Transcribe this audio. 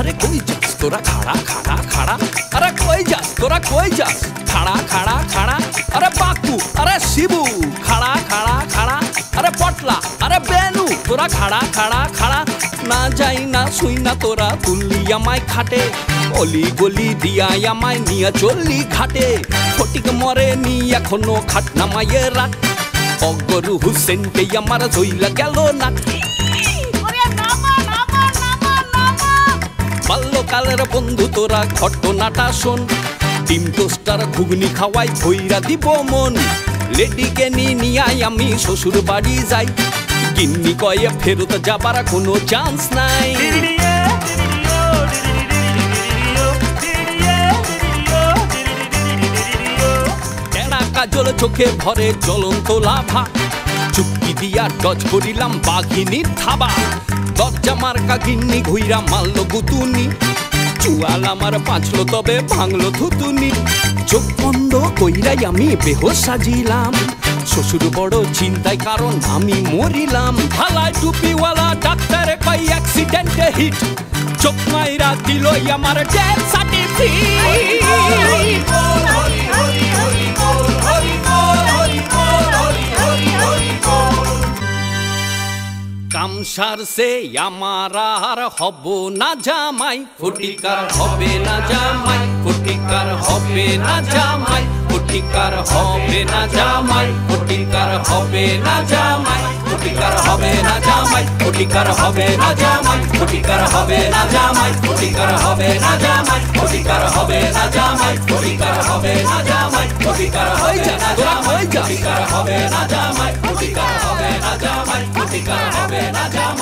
আরে কই যাস তোরা খাড়া খাড়া খাড়া আরে কই যাস তোরা কই যাস খাড়া খাড়া খাড়া আরে বাকু আরে শিবু খাড়া খাড়া খাড়া আরে পটলা আরে বেনু তোরা খাড়া খাড়া খাড়া না যাই না শুই না তোরা তুললি আমায় খাটে অলি গলি দিয়া আমায় নিয়ে চললি ঘাটে ফটিক মরে নি এখনো খাট নামায়ে রাখ অগরু হুসেনকে আমার জইলা গেল না বাল্যকালের বন্ধু তোরা ঘটনাটা শোন ডিম টোস্টার ঘুগনি খাওয়াই ভইরা দিব মন লেডিকে নিয়ে আমি শ্বশুর বাড়ি যাই গিন্নি কয়ে ফেরত যাবার কোনো চান্স নাই টেনা কাজল চোখে ভরে জ্বলন্ত লাভা চুক্তি দিয়া ডজ করিলাম বাঘিনীর থাবা দরজা মার্কা গিন্নি ঘুইরা মারল গুতুনি চুয়াল আমার বাঁচলো তবে ভাঙলো থুতুনি চোখ বন্ধ কইরাই আমি বেহোশ সাজিলাম শ্বশুর বড় চিন্তায় কারণ আমি মরিলাম ভালায় টুপিওয়ালা ডাক্তারে কই অ্যাক্সিডেন্টে হিট চোখ মাইরা দিল আমার ডেথ সার্টিফিকেট কামসার সে আমার আর হব না জামাই ফটিকার হবে না জামাই ফটিকার হবে না জামাই ফটিকার হবে না জামাই ফটিকার হবে না জামাই ফটিকার হবে না জামাই ফটিকার হবে না জামাই ফটিকার হবে না জামাই ফটিকার হবে না জামাই ফটিকার হবে না জামাই ফটিকার হবে না জামাই ফটিকার হবে না জামাই ফটিকার হবে না জামাই ফটিকার হবে না জামাই ফটিকার হবে না জামাই